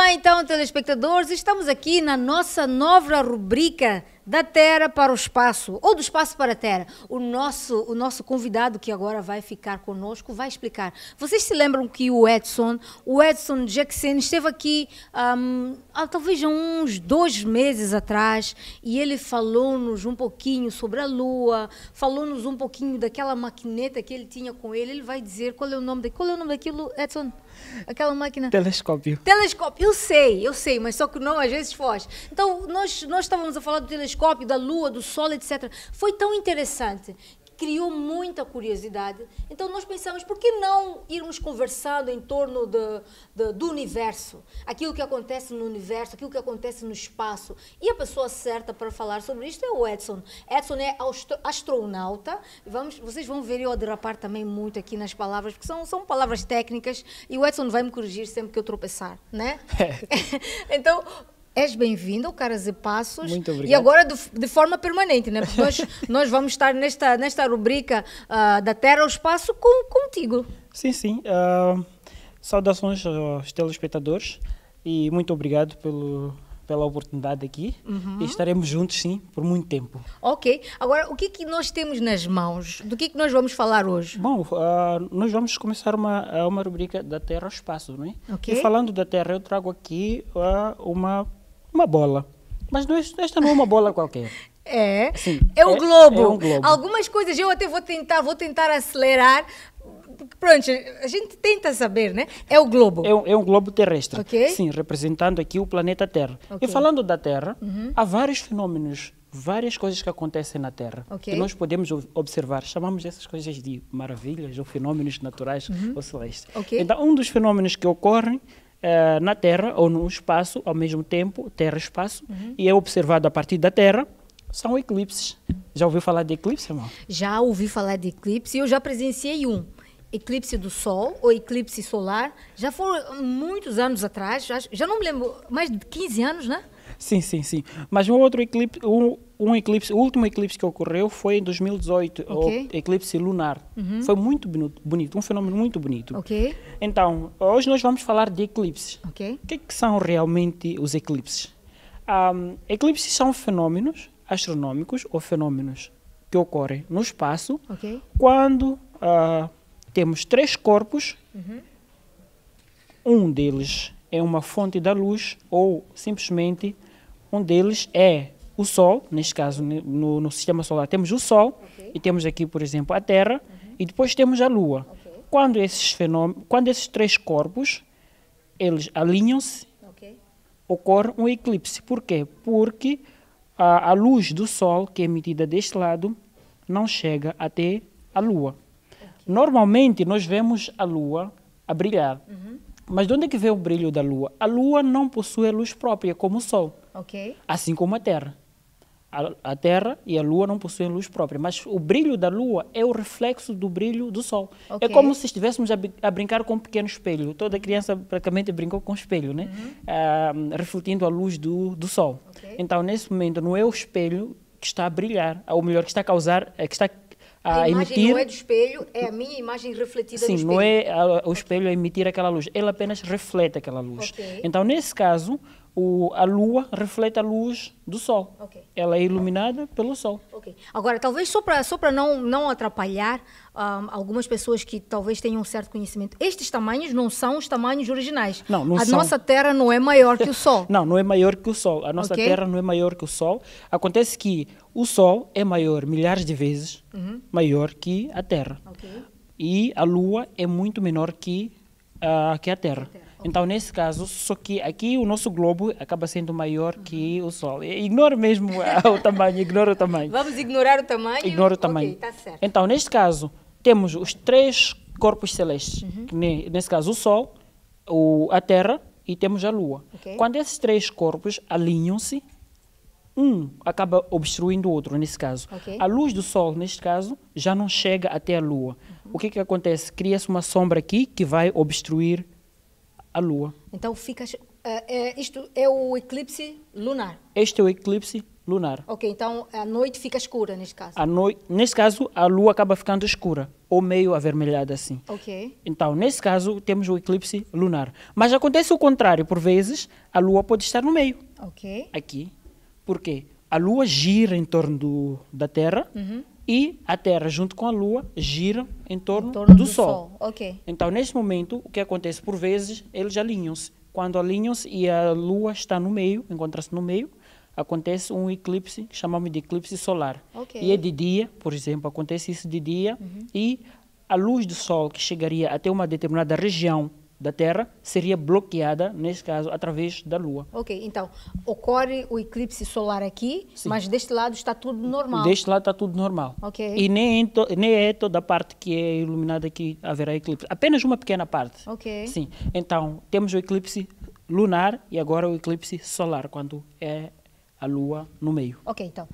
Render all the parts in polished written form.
Olá, então, telespectadores, estamos aqui na nossa nova rubrica da Terra para o Espaço, ou do Espaço para a Terra. O nosso convidado que agora vai ficar conosco vai explicar. Vocês se lembram que o Edson Jackson esteve aqui talvez há uns 2 meses atrás e ele falou-nos um pouquinho sobre a Lua, falou-nos um pouquinho daquela maquineta que ele tinha com ele. Ele vai dizer qual é o nome daquilo, Edson? Aquela máquina? Telescópio. Telescópio, eu sei, mas só que não, às vezes foge. Então, nós estávamos a falar do telescópio, da Lua, do Sol, etc. Foi tão interessante, criou muita curiosidade. Então, nós pensamos, por que não irmos conversando em torno do universo? Aquilo que acontece no universo, aquilo que acontece no espaço. E a pessoa certa para falar sobre isto é o Edson. Edson é astronauta. Vocês vão ver eu a derrapar também muito aqui nas palavras, porque são palavras técnicas e o Edson vai me corrigir sempre que eu tropeçar, né? Então, és bem-vindo ao Caras e Passos. Muito obrigado. E agora de forma permanente, né? Porque nós vamos estar nesta rubrica da Terra ao Espaço contigo. Sim, sim. Saudações aos telespectadores e muito obrigado pela oportunidade aqui. E estaremos juntos, sim, por muito tempo. Ok. Agora, o que nós temos nas mãos? Do que nós vamos falar hoje? Bom, nós vamos começar uma rubrica da Terra ao Espaço, não é? Okay. E falando da Terra, eu trago aqui uma bola. Mas esta não é uma bola qualquer. Sim, é o globo. É um globo. Algumas coisas eu até vou tentar acelerar. Pronto, a gente tenta saber, né? É o globo. É um globo terrestre. Okay. Sim, representando aqui o planeta Terra. Okay. E falando da Terra, há vários fenômenos, várias coisas que acontecem na Terra. Okay. Que nós podemos observar. Chamamos essas coisas de maravilhas ou fenômenos naturais ou celestes. Okay. Então, um dos fenômenos que ocorrem na Terra ou no espaço, ao mesmo tempo, Terra e espaço, e é observado a partir da Terra, são eclipses. Já ouviu falar de eclipse, irmão? Já ouvi falar de eclipse e eu já presenciei um. Eclipse do Sol ou eclipse solar. Já foram muitos anos atrás, já não me lembro, mais de 15 anos, né? Sim. Mas um outro eclipse, o último eclipse que ocorreu foi em 2018, Okay. o eclipse lunar. Foi muito bonito, um fenômeno muito bonito. Ok. Então, hoje nós vamos falar de eclipses. Ok. O que são realmente os eclipses? Eclipses são fenômenos astronômicos ou fenômenos que ocorrem no espaço Ok. quando temos 3 corpos, um deles é uma fonte da luz ou simplesmente um deles é o Sol, neste caso no sistema solar temos o Sol e temos aqui, por exemplo, a Terra e depois temos a Lua. Quando esses 3 corpos eles alinham-se, ocorre um eclipse. Por quê? Porque a luz do Sol que é emitida deste lado não chega até a Lua. Normalmente nós vemos a Lua a brilhar. Mas de onde é que vem o brilho da Lua? A Lua não possui luz própria como o Sol, assim como a Terra. A Terra e a Lua não possuem luz própria, mas o brilho da Lua é o reflexo do brilho do Sol. É como se estivéssemos a brincar com um pequeno espelho. Toda criança praticamente brincou com o espelho, né? Refletindo a luz do Sol. Então, nesse momento, não é o espelho que está a brilhar, ou melhor, que está a causar, que está a imagem emitir... não é do espelho, é a minha imagem refletida no espelho. Sim, não é o espelho a emitir aquela luz, ele apenas reflete aquela luz. Então, nesse caso, a Lua reflete a luz do Sol. Ela é iluminada pelo Sol. Agora, talvez só para não atrapalhar algumas pessoas que talvez tenham um certo conhecimento, estes tamanhos não são os tamanhos originais. Não a são. Nossa Terra não é maior que o Sol. Não é maior que o Sol. A nossa Terra não é maior que o Sol. Acontece que o Sol é maior, milhares de vezes maior que a Terra. E a Lua é muito menor que a Terra. Então, nesse caso, só que aqui o nosso globo acaba sendo maior que o Sol. Ignora mesmo o tamanho, ignora o tamanho. Vamos ignorar o tamanho? Ignora o tamanho. Tá certo. Então, neste caso, temos os 3 corpos celestes. Nesse caso, o Sol, a Terra e temos a Lua. Quando esses 3 corpos alinham-se, um acaba obstruindo o outro, nesse caso. A luz do Sol, neste caso, já não chega até a Lua. O que acontece? Cria-se uma sombra aqui que vai obstruir a Lua. Então Isto é o eclipse lunar. Este é o eclipse lunar. Ok, então a noite fica escura neste caso. Nesse caso, a lua acaba ficando escura, ou meio avermelhada assim. Ok. Então, nesse caso, temos o eclipse lunar. Mas acontece o contrário, por vezes, a lua pode estar no meio. Ok. Aqui. Por quê? A lua gira em torno da Terra e a Terra, junto com a lua, gira em torno do Sol. Ok. Então, nesse momento, o que acontece por vezes, eles alinham-se. Quando alinham-se e a lua está no meio, encontra-se no meio, acontece um eclipse que chamamos de eclipse solar. Ok. E é de dia, por exemplo, acontece isso de dia e a luz do Sol que chegaria até uma determinada região da Terra seria bloqueada, nesse caso, através da Lua. Ok, então ocorre o eclipse solar aqui, Sim. mas deste lado está tudo normal. Deste lado está tudo normal. Ok. E nem é toda a parte que é iluminada que haverá eclipse. Apenas uma pequena parte. Ok. Sim. Então, temos o eclipse lunar e agora o eclipse solar, quando é a Lua no meio. Ok, então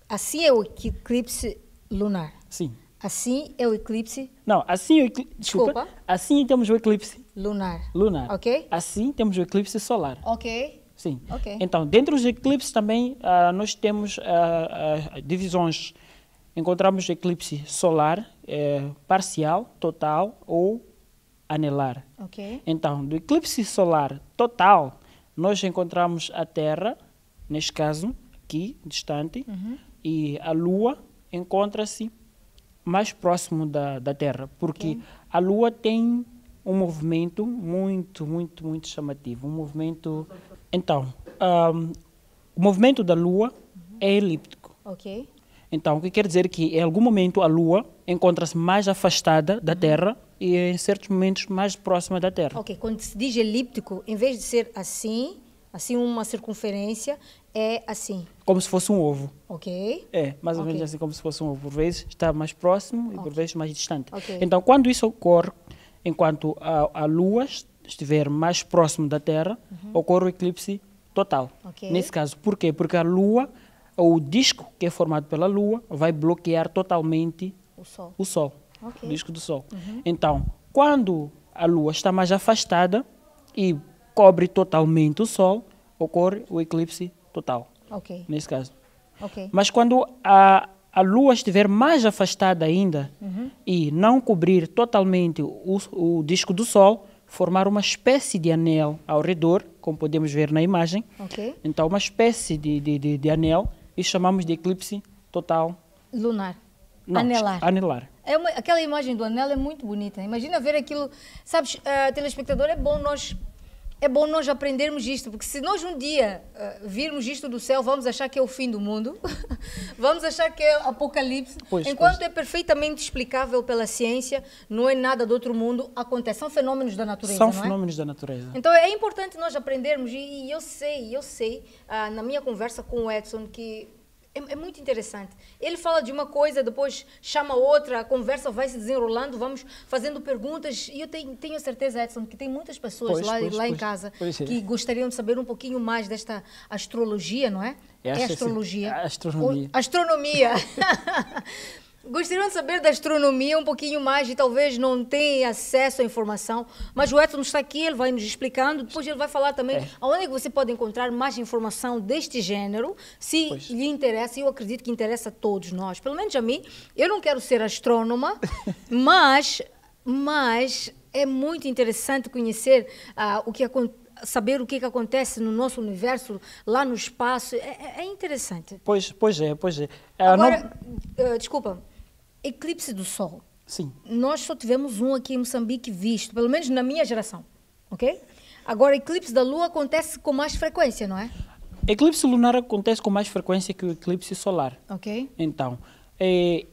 assim é o eclipse lunar. Sim. Assim é o eclipse Não, assim Desculpa. Assim temos o eclipse lunar. lunar. Ok. Assim temos o eclipse solar. Ok. Sim. Ok. Então, dentro dos eclipses também nós temos divisões. Encontramos eclipse solar, parcial, total ou anelar. Ok. Então, do eclipse solar total, nós encontramos a Terra, neste caso, aqui, distante, e a Lua encontra-se mais próximo da Terra, porque a Lua tem um movimento muito chamativo. Um movimento... Então, o movimento da Lua é elíptico. Ok. Então, o que quer dizer que em algum momento a Lua encontra-se mais afastada da Terra e em certos momentos mais próxima da Terra. Ok, quando se diz elíptico, em vez de ser assim uma circunferência, é assim. Como se fosse um ovo. Ok. É, mais ou menos assim, como se fosse um ovo. Por vezes está mais próximo e por vezes mais distante. Ok. Então, quando isso ocorre, enquanto a Lua estiver mais próximo da Terra, ocorre o eclipse total. Ok. Nesse caso, por quê? Porque a Lua, ou o disco que é formado pela Lua, vai bloquear totalmente O Sol. o Sol, Ok. o disco do Sol. Então, quando a Lua está mais afastada e cobre totalmente o Sol, ocorre o eclipse total, Ok. nesse caso. Ok. Mas quando a Lua estiver mais afastada ainda e não cobrir totalmente o disco do Sol, formar uma espécie de anel ao redor, como podemos ver na imagem. Ok. Então, uma espécie de anel, e chamamos de eclipse total. Lunar. Não, Anelar. Anelar. Aquela imagem do anel é muito bonita. Imagina ver aquilo. Sabes, telespectador, é bom nós aprendermos isto, porque se nós um dia virmos isto do céu, vamos achar que é o fim do mundo, vamos achar que é apocalipse, enquanto é perfeitamente explicável pela ciência, não é nada do outro mundo, acontece. São fenômenos da natureza, São não é? fenômenos da natureza. Então é importante nós aprendermos, e eu sei, na minha conversa com o Edson, que é muito interessante. Ele fala de uma coisa, depois chama outra, a conversa vai se desenrolando, vamos fazendo perguntas. E eu tenho certeza, Edson, que tem muitas pessoas lá em casa que gostariam de saber um pouquinho mais desta astrologia, não é? É astrologia. Astronomia. Astronomia. Gostariam de saber da astronomia um pouquinho mais e talvez não tenham acesso à informação, mas o Edson está aqui, ele vai nos explicando, depois ele vai falar também aonde é que você pode encontrar mais informação deste gênero, se lhe interessa, e eu acredito que interessa a todos nós, pelo menos a mim. Eu não quero ser astrônoma, mas é muito interessante conhecer saber o que acontece no nosso universo, lá no espaço, é interessante. Pois é. Agora, desculpa, eclipse do Sol. Sim. Nós só tivemos um aqui em Moçambique visto, pelo menos na minha geração, ok? Agora, eclipse da Lua acontece com mais frequência, não é? Eclipse lunar acontece com mais frequência que o eclipse solar. Ok. Então,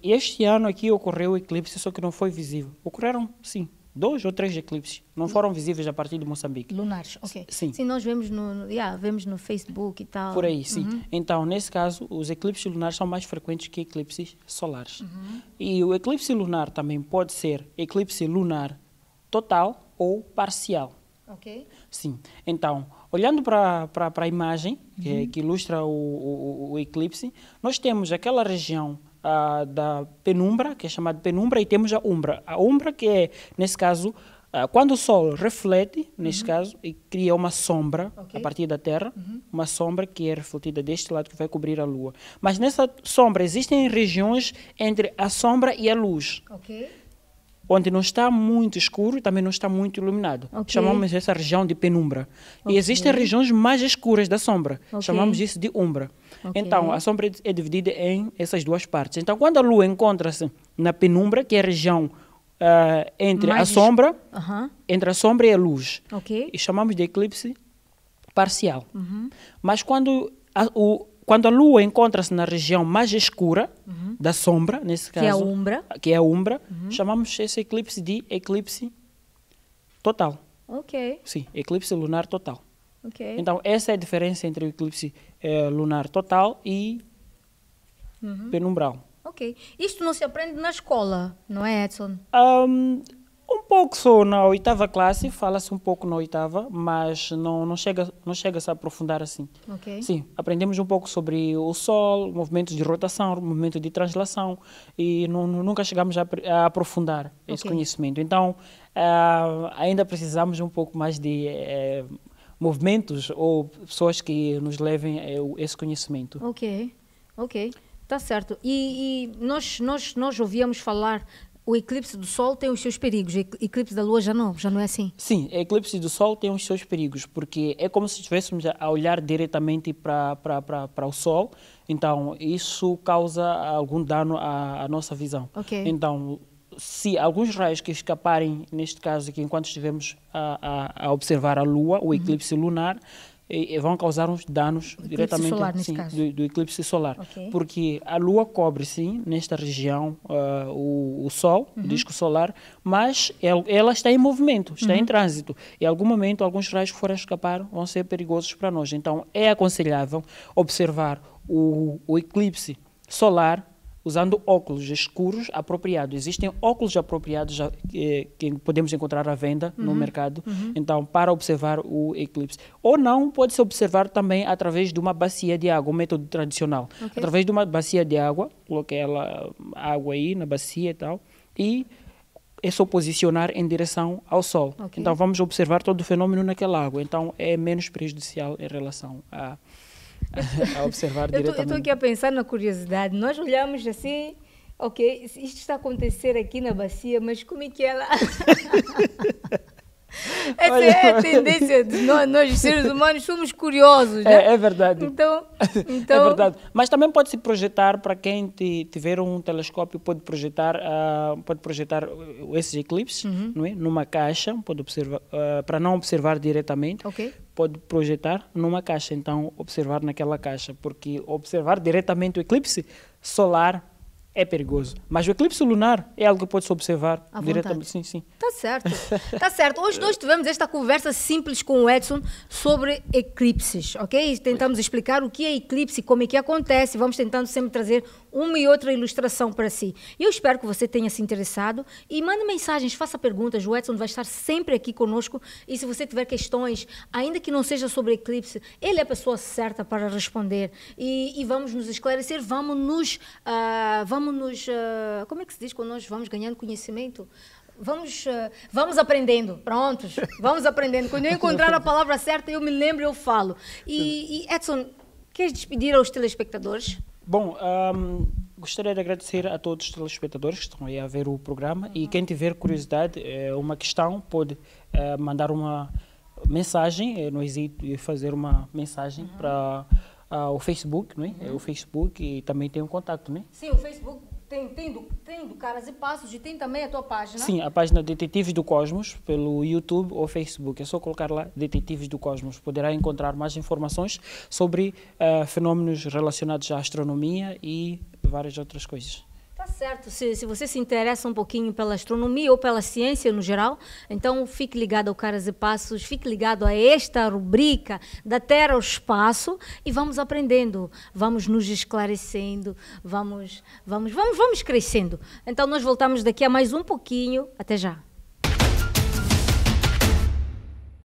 este ano aqui ocorreu o eclipse, só que não foi visível. Ocorreram, sim, 2 ou 3 eclipses. Não foram visíveis a partir de Moçambique. Lunares, ok. Sim. Sim, nós vemos vemos no Facebook e tal. Por aí, sim. Então, nesse caso, os eclipses lunares são mais frequentes que eclipses solares. E o eclipse lunar também pode ser eclipse lunar total ou parcial. Ok. Sim. Então, olhando para a imagem que ilustra o eclipse, nós temos aquela região da penumbra, que é chamada penumbra, e temos a umbra. A umbra que é, nesse caso, Quando o Sol reflete, neste caso, e cria uma sombra a partir da Terra, uma sombra que é refletida deste lado que vai cobrir a Lua. Mas nessa sombra existem regiões entre a sombra e a luz, onde não está muito escuro e também não está muito iluminado. Chamamos essa região de penumbra. E existem regiões mais escuras da sombra. Chamamos isso de umbra. Então, a sombra é dividida em essas duas partes. Então, quando a Lua encontra-se na penumbra, que é a região entre a sombra e a luz, e chamamos de eclipse parcial. Mas quando a Lua encontra-se na região mais escura da sombra, nesse caso, que é a umbra, chamamos esse eclipse de eclipse total. Sim, eclipse lunar total. Então, essa é a diferença entre o eclipse lunar total e penumbral. Isto não se aprende na escola, não é, Edson? Um pouco só na 8ª classe, fala-se um pouco na 8ª, mas não chega-se a aprofundar assim. Sim, aprendemos um pouco sobre o Sol, movimentos de rotação, movimento de translação, e nunca chegamos a aprofundar esse conhecimento. Então, ainda precisamos um pouco mais de movimentos ou pessoas que nos levem a esse conhecimento. Tá certo. E nós ouvíamos falar, o eclipse do Sol tem os seus perigos, o eclipse da Lua já não é assim? Sim, o eclipse do Sol tem os seus perigos, porque é como se estivéssemos a olhar diretamente para o Sol, então isso causa algum dano à nossa visão. Então, se alguns raios que escaparem, neste caso aqui, enquanto estivemos a observar a Lua, o eclipse lunar, vão causar uns danos diretamente solar, do eclipse solar. Porque a Lua cobre, sim, nesta região, o Sol, o disco solar, mas ela está em movimento, está em trânsito. E em algum momento, alguns raios que forem escapar vão ser perigosos para nós. Então, é aconselhável observar o eclipse solar usando óculos escuros apropriados. Existem óculos apropriados que podemos encontrar à venda no mercado, então, para observar o eclipse. Ou não, pode-se observar também através de uma bacia de água, um método tradicional. Através de uma bacia de água, coloquei a água aí na bacia e tal, e é só posicionar em direção ao Sol. Então, vamos observar todo o fenômeno naquela água. Então, é menos prejudicial em relação a observar diretamente. Eu estou aqui a pensar na curiosidade. Nós olhamos assim, isto está a acontecer aqui na bacia, mas como é que ela... Essa é a tendência de nós, seres humanos, somos curiosos, né? É verdade. Então... É verdade. Mas também pode se projetar, para quem tiver um telescópio, pode projetar esses eclipses, não é? Numa caixa, pode observar, para não observar diretamente, pode projetar numa caixa, então observar naquela caixa, porque observar diretamente o eclipse solar é perigoso. Mas o eclipse lunar é algo que pode-se observar diretamente. Sim. Tá certo. Tá certo. Hoje nós tivemos esta conversa simples com o Edson sobre eclipses, ok? Tentamos explicar o que é eclipse, como é que acontece, vamos tentando sempre trazer uma e outra ilustração para si. Eu espero que você tenha se interessado e mande mensagens, faça perguntas, o Edson vai estar sempre aqui conosco e se você tiver questões, ainda que não seja sobre eclipse, ele é a pessoa certa para responder e vamos nos esclarecer, vamos nos como é que se diz quando nós vamos ganhando conhecimento? Vamos aprendendo, prontos, vamos aprendendo. Quando eu encontrar a palavra certa, eu me lembro e eu falo. E Edson, queres despedir aos telespectadores? Bom, gostaria de agradecer a todos os telespectadores que estão aí a ver o programa e quem tiver curiosidade, uma questão, pode mandar uma mensagem, não hesite fazer uma mensagem para o Facebook, não é? O Facebook e também tem um contato, não é? Sim, o Facebook tem do Caras e Passos e tem também a tua página. Sim, a página Detetives do Cosmos, pelo YouTube ou Facebook. É só colocar lá Detetives do Cosmos. Poderá encontrar mais informações sobre fenômenos relacionados à astronomia e várias outras coisas. Tá certo. Se você se interessa um pouquinho pela astronomia ou pela ciência no geral, então fique ligado ao Caras e Passos, fique ligado a esta rubrica da Terra ao Espaço e vamos aprendendo, vamos nos esclarecendo, vamos crescendo. Então nós voltamos daqui a mais um pouquinho. Até já.